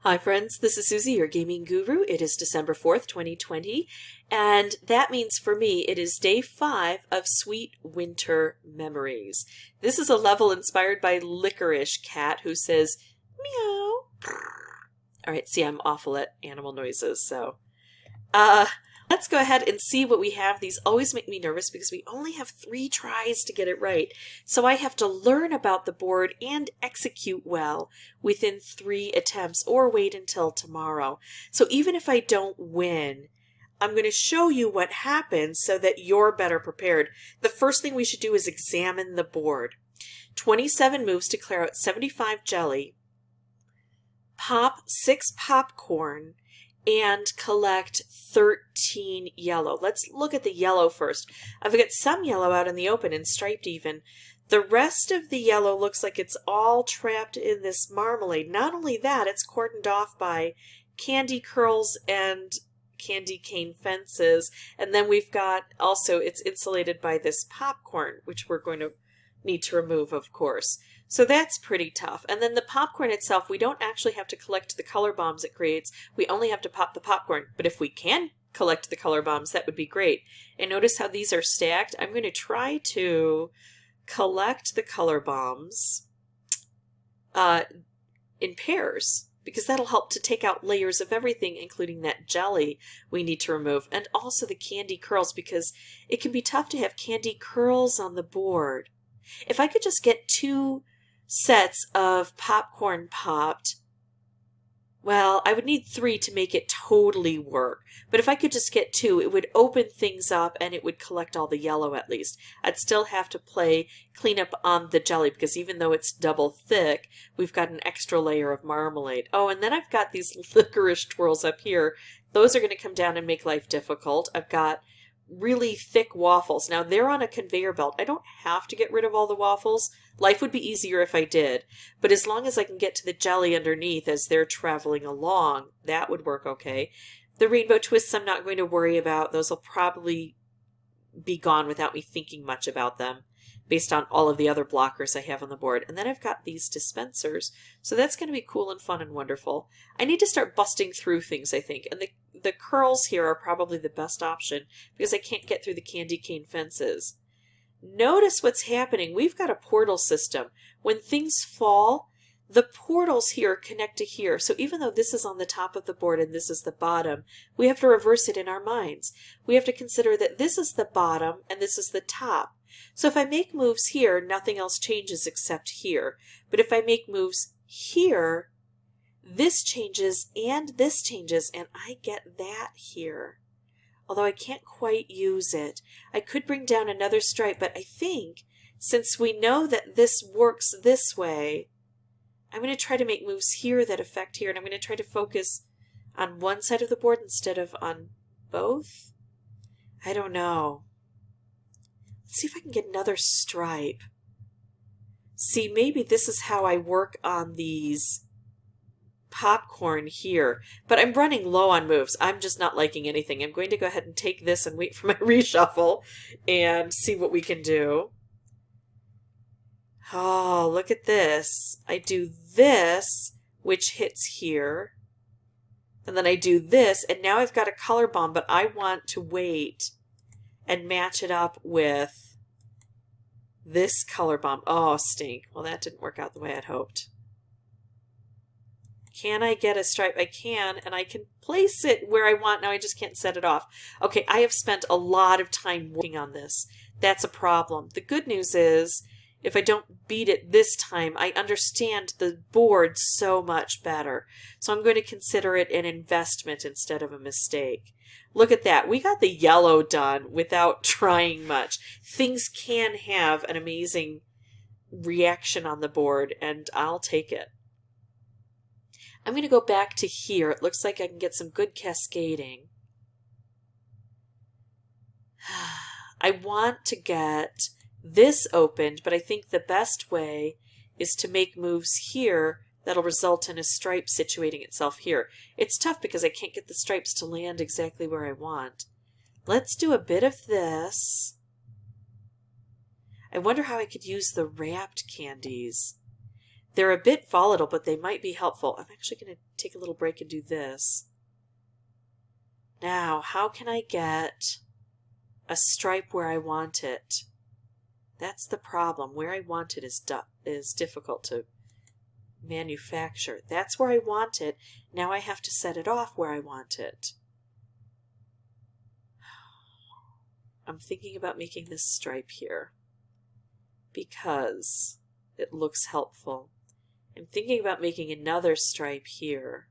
Hi friends, this is Susie, your gaming guru. It is December 4th, 2020, and that means for me it is day 5 of Sweet Winter Memories. This is a level inspired by Licorice Cat who says, meow. Alright, see, I'm awful at animal noises, so let's go ahead and see what we have. These always make me nervous because we only have 3 tries to get it right. So I have to learn about the board and execute well within 3 attempts or wait until tomorrow. So even if I don't win, I'm going to show you what happens so that you're better prepared. The first thing we should do is examine the board. 27 moves to clear out 75 jelly, pop 6 popcorn, and collect 13 yellow. Let's look at the yellow first. I've got some yellow out in the open and striped even. The rest of the yellow looks like it's all trapped in this marmalade. Not only that, it's cordoned off by candy curls and candy cane fences. And then we've got also, it's insulated by this popcorn, which we're going to need to remove, of course. So that's pretty tough. And then the popcorn itself, we don't actually have to collect the color bombs it creates. We only have to pop the popcorn. But if we can collect the color bombs, that would be great. And notice how these are stacked. I'm going to try to collect the color bombs in pairs, because that'll help to take out layers of everything, including that jelly we need to remove, and also the candy curls, because it can be tough to have candy curls on the board. If I could just get 2 sets of popcorn popped, well, I would need 3 to make it totally work. But if I could just get 2, it would open things up and it would collect all the yellow at least. I'd still have to play cleanup on the jelly because even though it's double thick, we've got an extra layer of marmalade. Oh, and then I've got these licorice twirls up here. Those are going to come down and make life difficult. I've got really thick waffles. Now they're on a conveyor belt. I don't have to get rid of all the waffles. Life would be easier if I did, but as long as I can get to the jelly underneath as they're traveling along, that would work okay. The rainbow twists I'm not going to worry about. Those will probably be gone without me thinking much about them based on all of the other blockers I have on the board. And then I've got these dispensers, so that's going to be cool and fun and wonderful. I need to start busting through things, I think, and the curls here are probably the best option because I can't get through the candy cane fences. Notice what's happening. We've got a portal system. When things fall, the portals here connect to here. So even though this is on the top of the board and this is the bottom, we have to reverse it in our minds. We have to consider that this is the bottom and this is the top. So if I make moves here, nothing else changes except here. But if I make moves here, this changes and I get that here. Although I can't quite use it. I could bring down another stripe, but I think since we know that this works this way, I'm going to try to make moves here that affect here, and I'm going to try to focus on one side of the board instead of on both. I don't know. Let's see if I can get another stripe. See, maybe this is how I work on these popcorn here, but I'm running low on moves. I'm just not liking anything. I'm going to go ahead and take this and wait for my reshuffle and see what we can do. Oh, look at this. I do this, which hits here, and then I do this, and now I've got a color bomb, but I want to wait and match it up with this color bomb. Oh, stink. Well, that didn't work out the way I'd hoped. Can I get a stripe? I can, and I can place it where I want. Now I just can't set it off. Okay, I have spent a lot of time working on this. That's a problem. The good news is, if I don't beat it this time, I understand the board so much better. So I'm going to consider it an investment instead of a mistake. Look at that. We got the yellow done without trying much. Things can have an amazing reaction on the board, and I'll take it. I'm going to go back to here. It looks like I can get some good cascading. I want to get this opened, but I think the best way is to make moves here that'll result in a stripe situating itself here. It's tough because I can't get the stripes to land exactly where I want. Let's do a bit of this. I wonder how I could use the wrapped candies. They're a bit volatile, but they might be helpful. I'm actually going to take a little break and do this. Now, how can I get a stripe where I want it? That's the problem. Where I want it is difficult to manufacture. That's where I want it. Now I have to set it off where I want it. I'm thinking about making this stripe here because it looks helpful. I'm thinking about making another stripe here.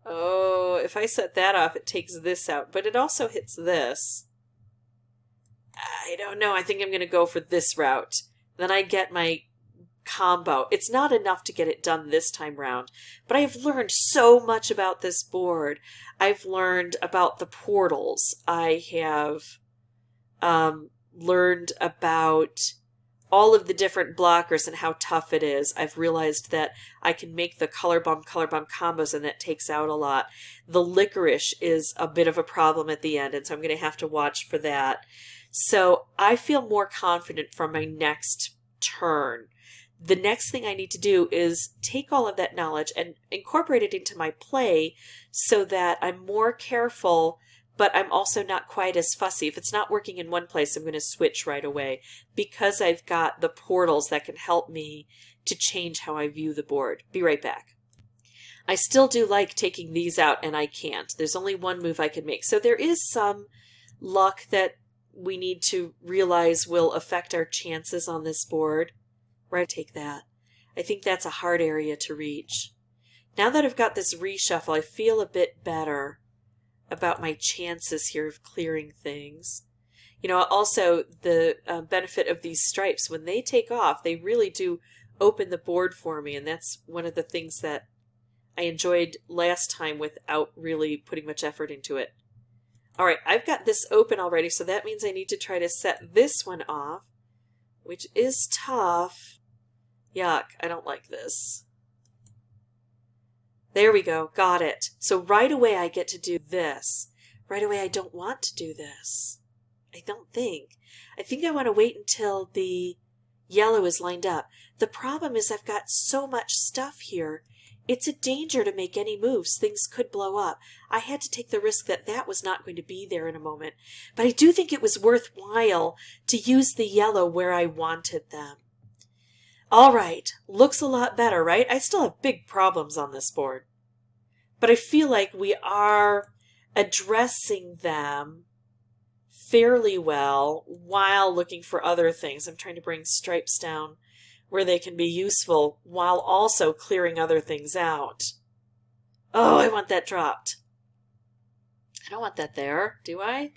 Oh, if I set that off, it takes this out, but it also hits this. I don't know. I think I'm going to go for this route. Then I get my combo. It's not enough to get it done this time round, but I have learned so much about this board. I've learned about the portals. I have learned about all of the different blockers and how tough it is. I've realized that I can make the color bomb combos, and that takes out a lot. The licorice is a bit of a problem at the end, and so I'm going to have to watch for that. So I feel more confident for my next turn. The next thing I need to do is take all of that knowledge and incorporate it into my play so that I'm more careful, but I'm also not quite as fussy. If it's not working in one place, I'm going to switch right away because I've got the portals that can help me to change how I view the board. Be right back. I still do like taking these out, and I can't. There's only one move I can make. So there is some luck that we need to realize will affect our chances on this board. Right, take that. I think that's a hard area to reach. Now that I've got this reshuffle, I feel a bit better about my chances here of clearing things. You know, also the benefit of these stripes, when they take off, they really do open the board for me, and that's one of the things that I enjoyed last time without really putting much effort into it. All right, I've got this open already, so that means I need to try to set this one off, which is tough. Yuck, I don't like this. There we go, got it. So right away I get to do this. Right away I don't want to do this. I don't think. I think I want to wait until the yellow is lined up. The problem is I've got so much stuff here. It's a danger to make any moves. Things could blow up. I had to take the risk that that was not going to be there in a moment. But I do think it was worthwhile to use the yellow where I wanted them. All right, looks a lot better, right? I still have big problems on this board. But I feel like we are addressing them fairly well while looking for other things. I'm trying to bring stripes down where they can be useful while also clearing other things out. Oh, I want that dropped. I don't want that there, do I?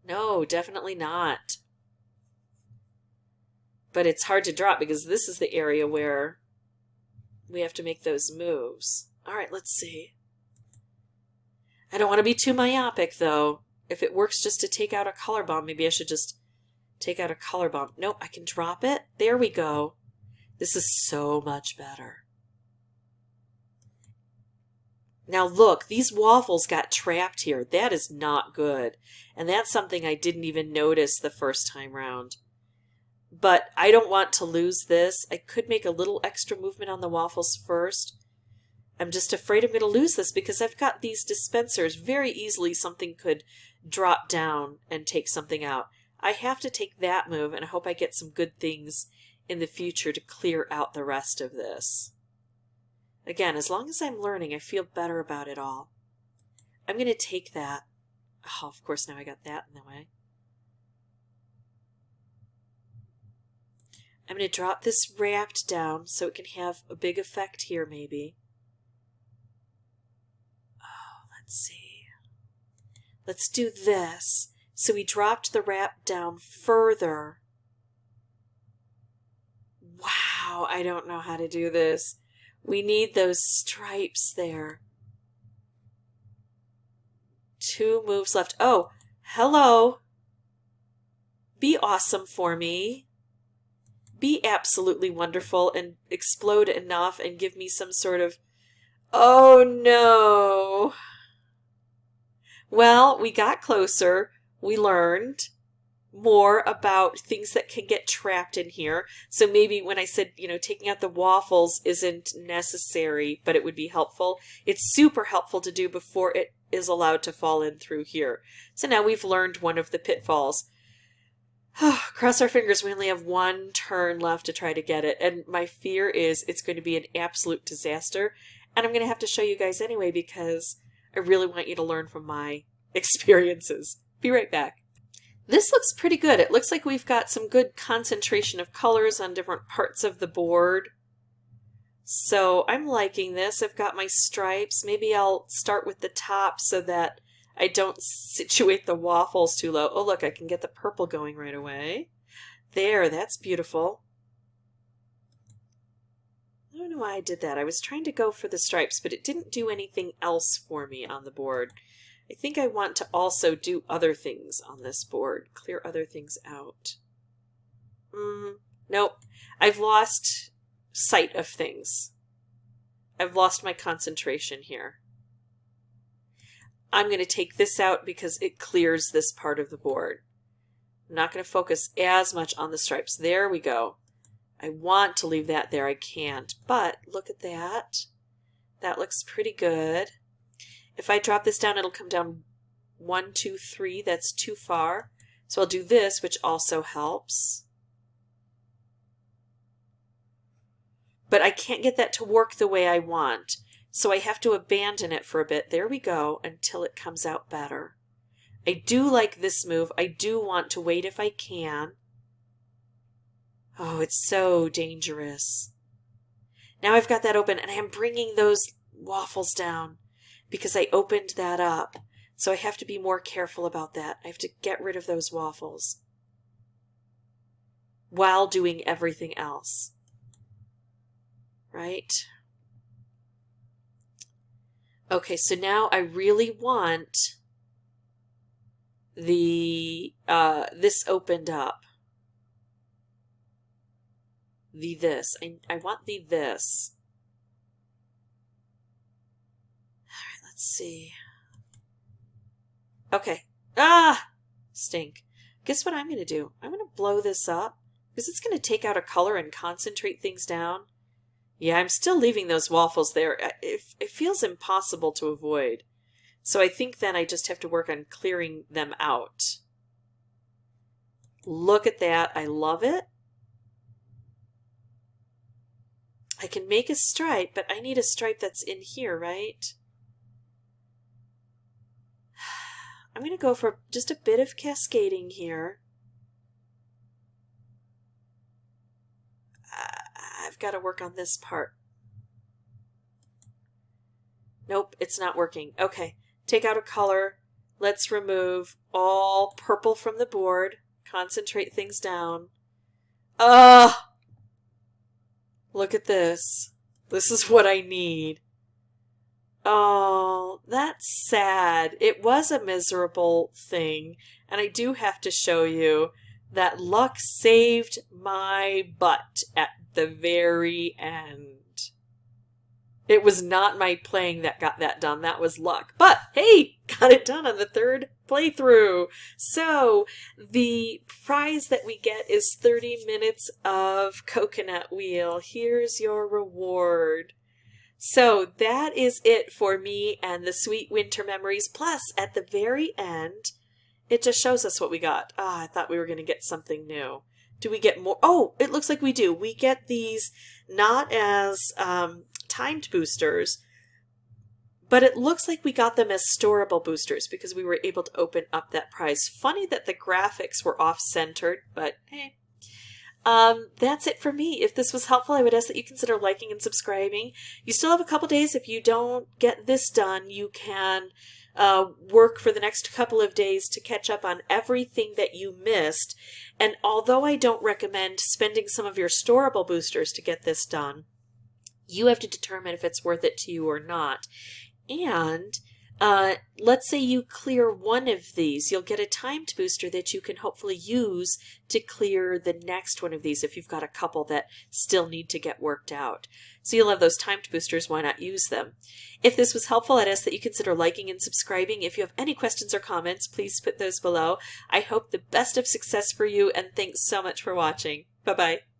No, definitely not. But it's hard to drop because this is the area where we have to make those moves. All right, let's see. I don't want to be too myopic, though. If it works just to take out a color bomb, maybe I should just take out a color bomb. Nope, I can drop it. There we go. This is so much better. Now look, these waffles got trapped here. That is not good. And that's something I didn't even notice the first time round. But I don't want to lose this. I could make a little extra movement on the waffles first. I'm just afraid I'm going to lose this because I've got these dispensers. Very easily something could drop down and take something out. I have to take that move, and I hope I get some good things in the future to clear out the rest of this. Again, as long as I'm learning, I feel better about it all. I'm going to take that. Oh, of course, now I got that in the way. I'm going to drop this wrapped down so it can have a big effect here, maybe. Oh, let's see. Let's do this. So we dropped the wrap down further. Wow, I don't know how to do this. We need those stripes there. 2 moves left. Oh, hello. Be awesome for me. Be absolutely wonderful and explode enough and give me some sort of... Oh, no. Well, we got closer. We learned. more about things that can get trapped in here. So maybe when I said, taking out the waffles isn't necessary, but it would be helpful, it's super helpful to do before it is allowed to fall in through here. So now we've learned one of the pitfalls. Cross our fingers, we only have one turn left to try to get it. And my fear is it's going to be an absolute disaster. And I'm going to have to show you guys anyway because I really want you to learn from my experiences. Be right back. This looks pretty good. It looks like we've got some good concentration of colors on different parts of the board. So I'm liking this. I've got my stripes. Maybe I'll start with the top so that I don't situate the waffles too low. Oh, look, I can get the purple going right away. There, that's beautiful. I don't know why I did that. I was trying to go for the stripes, but it didn't do anything else for me on the board. I think I want to also do other things on this board. Clear other things out. Nope. I've lost sight of things. I've lost my concentration here. I'm going to take this out because it clears this part of the board. I'm not going to focus as much on the stripes. There we go. I want to leave that there. I can't. But look at that. That looks pretty good. If I drop this down, it'll come down 1, 2, 3. That's too far. So I'll do this, which also helps. But I can't get that to work the way I want. So I have to abandon it for a bit. There we go, until it comes out better. I do like this move. I do want to wait if I can. Oh, it's so dangerous. Now I've got that open, and I am bringing those waffles down because I opened that up. So I have to be more careful about that. I have to get rid of those waffles while doing everything else. Right? Okay, so now I really want the this opened up. This. I want this. All right, let's see. Okay. Stink. Guess what I'm going to do? I'm going to blow this up because it's going to take out a color and concentrate things down. Yeah, I'm still leaving those waffles there. It feels impossible to avoid. So I think then I just have to work on clearing them out. Look at that. I love it. I can make a stripe, but I need a stripe that's in here, right? I'm going to go for just a bit of cascading here. I've got to work on this part. Nope, it's not working. Okay, take out a color. Let's remove all purple from the board. Concentrate things down. Look at this. This is what I need. Oh, that's sad. It was a miserable thing, and I do have to show you that luck saved my butt at the very end. It was not my playing that got that done. That was luck. But, hey, got it done on the third playthrough. So, the prize that we get is 30 minutes of coconut wheel. Here's your reward. So, that is it for me and the sweet winter memories. Plus, at the very end, it just shows us what we got. I thought we were going to get something new. Do we get more? Oh, it looks like we do. We get these not as timed boosters, but it looks like we got them as storable boosters because we were able to open up that prize. Funny that the graphics were off-centered, but hey. That's it for me. If this was helpful, I would ask that you consider liking and subscribing. You still have a couple days. If you don't get this done, you can work for the next couple of days to catch up on everything that you missed. And although I don't recommend spending some of your storable boosters to get this done, you have to determine if it's worth it to you or not. And let's say you clear one of these, you'll get a timed booster that you can hopefully use to clear the next one of these if you've got a couple that still need to get worked out. So you'll have those timed boosters, why not use them? If this was helpful, I'd ask that you consider liking and subscribing. If you have any questions or comments, please put those below. I hope the best of success for you, and thanks so much for watching. Bye-bye.